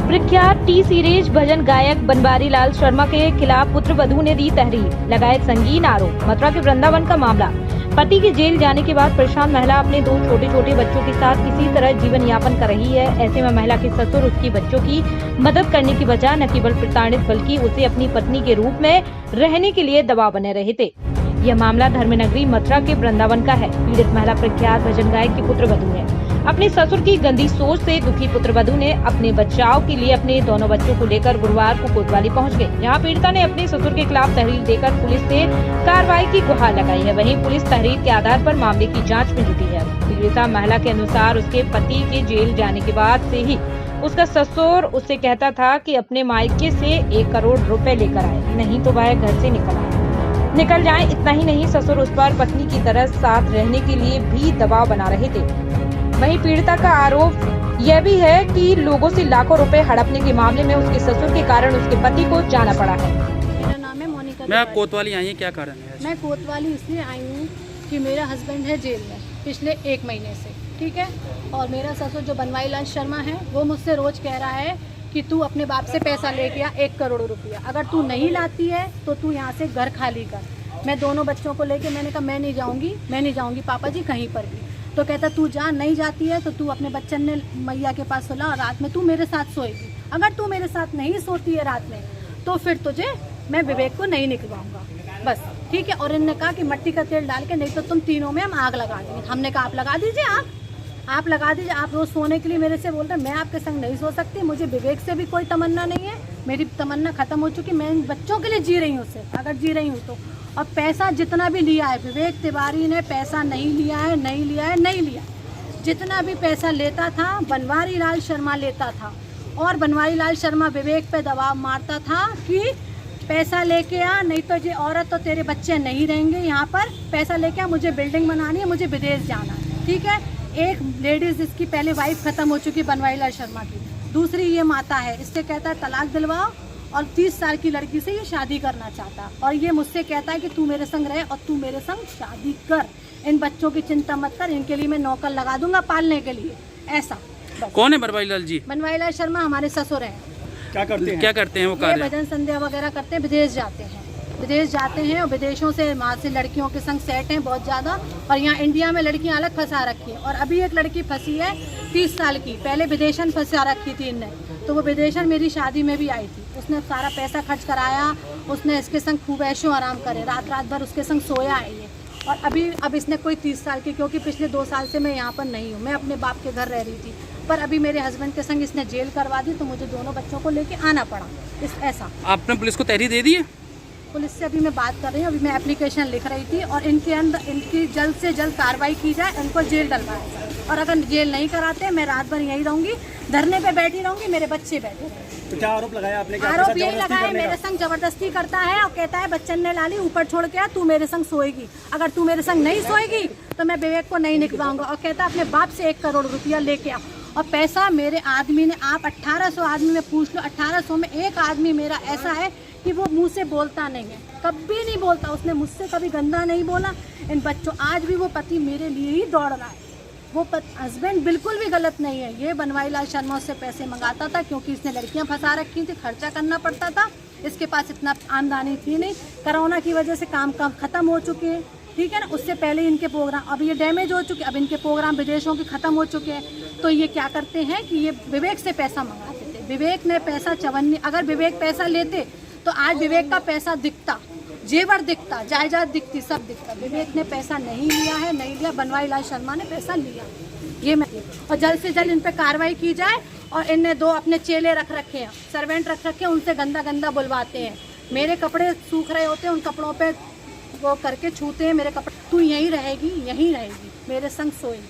प्रख्यात T series भजन गायक बनवारी लाल शर्मा के खिलाफ पुत्र वधू ने दी तहरीर, लगाए संगीन आरोप। मथुरा के वृंदावन का मामला। पति के जेल जाने के बाद परेशान महिला अपने 2 छोटे बच्चों के साथ किसी तरह जीवन यापन कर रही है। ऐसे में महिला के ससुर उसकी बच्चों की मदद करने की बजाय न केवल प्रताड़ित बल्कि उसे अपनी पत्नी के रूप में रहने के लिए दबाव बने रहे थे। यह मामला धर्मनगरी मथुरा के वृंदावन का है। पीड़ित महिला प्रख्यात भजन गायक की पुत्र वधू है। अपने ससुर की गंदी सोच से दुखी पुत्र वधू ने अपने बचाव के लिए अपने दोनों बच्चों को लेकर गुरुवार को कोतवाली पहुंच गई, जहां पीड़िता ने अपने ससुर के खिलाफ तहरीर देकर पुलिस से कार्रवाई की गुहार लगाई है। वहीं पुलिस तहरीर के आधार पर मामले की जांच में जुटी है। पीड़िता महिला के अनुसार उसके पति के जेल जाने के बाद से ही उसका ससुर उससे कहता था कि अपने मायके से 1 करोड़ रुपए लेकर आए, नहीं तो वह घर से निकल जाए। इतना ही नहीं, ससुर उस पर पत्नी की तरह साथ रहने के लिए भी दबाव बना रहे थे। वहीं पीड़िता का आरोप यह भी है कि लोगों से लाखों रुपए हड़पने के मामले में उसके ससुर के कारण उसके पति को जाना पड़ा है। मेरा नाम है मोनिका। मैं कोतवाली आई है, क्या कारण है? मैं कोतवाली इसलिए आई हूँ कि मेरा हस्बैंड है जेल में पिछले 1 महीने से, ठीक है। और मेरा ससुर जो बनवारी लाल शर्मा है वो मुझसे रोज कह रहा है कि तू अपने बाप से पैसा लेके आ 1 करोड़ रुपया, अगर तू नहीं लाती है तो तू यहाँ से घर खाली कर। मैं दोनों बच्चों को लेके मैंने कहा मैं नहीं जाऊँगी पापा जी कहीं पर भी। तो कहता तू जा, नहीं जाती है तो तू अपने बच्चन ने मैया के पास सोला और रात में तू मेरे साथ सोएगी। अगर तू मेरे साथ नहीं सोती है रात में तो फिर तुझे मैं विवेक को नहीं निकलवाऊंगा, बस ठीक है। और इन्होंने कहा कि मिट्टी का तेल डाल के नहीं तो तुम तीनों में हम आग लगा देंगे। हमने कहा आप लगा दीजिए, आप लगा दीजिए। आप रोज सोने के लिए मेरे से बोल रहे मैं आपके संग नहीं सो सकती, मुझे विवेक से भी कोई तमन्ना नहीं है, मेरी तमन्ना खत्म हो चुकी, मैं इन बच्चों के लिए जी रही हूँ सिर्फ, अगर जी रही हूँ तो। और पैसा जितना भी लिया है विवेक तिवारी ने पैसा नहीं लिया। जितना भी पैसा लेता था बनवारी लाल शर्मा लेता था, और बनवारी लाल शर्मा विवेक पे दबाव मारता था कि पैसा लेके आ, नहीं तो ये औरत तो तेरे बच्चे नहीं रहेंगे यहाँ पर, पैसा लेके आ, मुझे बिल्डिंग बनानी है, मुझे विदेश जाना है, ठीक है। एक लेडीज इसकी पहले वाइफ खत्म हो चुकी बनवारी लाल शर्मा की, दूसरी ये माता है, इससे कहता है तलाक दिलवाओ और 30 साल की लड़की से ये शादी करना चाहता, और ये मुझसे कहता है कि तू मेरे संग रहे और तू मेरे संग शादी कर, इन बच्चों की चिंता मत कर, इनके लिए मैं नौकर लगा दूंगा पालने के लिए, ऐसा। कौन है बनवारी लाल जी? बनवारी लाल शर्मा हमारे ससुर हैं। क्या करते हैं वो कार्य? भजन संध्या वगैरह करते हैं, विदेश जाते हैं और विदेशों से वहाँ से लड़कियों के संग सेट हैं बहुत ज़्यादा, और यहाँ इंडिया में लड़कियाँ अलग फंसा रखी हैं। और अभी एक लड़की फंसी है 30 साल की, पहले विदेशन फंसा रखी थी इनने, तो वो विदेशन मेरी शादी में भी आई थी, उसने सारा पैसा खर्च कराया, उसने इसके संग खूब ऐशो आराम करे, रात भर उसके संग सोया है ये। और अब इसने कोई 30 साल की, क्योंकि पिछले 2 साल से मैं यहाँ पर नहीं हूँ, मैं अपने बाप के घर रह रही थी, पर अभी मेरे हस्बैंड के संग इसने जेल करवा दी, तो मुझे दोनों बच्चों को लेके आना पड़ा ऐसा। आपने पुलिस को तहरीर दे दी है? पुलिस से अभी मैं बात कर रही हूँ, अभी मैं एप्लीकेशन लिख रही थी, और इनकी जल्द से जल्द कार्रवाई की जाए, इनको जेल डलवाया जाए। और अगर जेल नहीं कराते मैं रात भर यहीं रहूंगी, धरने पे बैठी रहूंगी, मेरे बच्चे बैठे रहेंगे। तो क्या आरोप लगाया आपने? आरोप यही लगाया मेरे संग जबरदस्ती करता है, और कहता है बच्चन ने लाली ऊपर छोड़ के आ, तू मेरे संग सोएगी, अगर तू मेरे संग नहीं सोएगी तो मैं विवेक को नहीं निकलवाऊंगा। और कहता है अपने बाप से 1 करोड़ रुपया लेके आ, और पैसा मेरे आदमी ने, आप 1800 आदमी में पूछ लो, 1800 में एक आदमी मेरा ऐसा है कि वो मुंह से बोलता नहीं है, कभी नहीं बोलता, उसने मुझसे कभी गंदा नहीं बोला। इन बच्चों, आज भी वो पति मेरे लिए ही दौड़ रहा है, वो हस्बैंड बिल्कुल भी गलत नहीं है। ये बनवारी लाल शर्मा उससे पैसे मंगाता था, क्योंकि इसने लड़कियां फंसा रखी थी, खर्चा करना पड़ता था, इसके पास इतना आमदनी थी नहीं, कोरोना की वजह से काम खत्म हो चुके हैं, ठीक है ना। उससे पहले इनके प्रोग्राम, अब ये डैमेज हो चुके, अब इनके प्रोग्राम विदेशों के खत्म हो चुके हैं, तो ये क्या करते हैं कि ये विवेक से पैसा मंगाते थे। विवेक ने पैसा अगर विवेक पैसा लेते तो आज विवेक का पैसा दिखता, जेवर दिखता, जायदाद दिखती, सब दिखता। विवेक ने पैसा नहीं लिया, बनवारी लाल शर्मा ने पैसा लिया, ये मैं। और जल्द से जल्द इन पे कार्रवाई की जाए। और इनने 2 अपने चेले रख रखे हैं, सर्वेंट रख रखे हैं, उनसे गंदा बुलवाते हैं, मेरे कपड़े सूख रहे होते हैं, उन कपड़ों पे वो करके छूते हैं मेरे कपड़े, तू यहीं रहेगी मेरे संग सोएगी।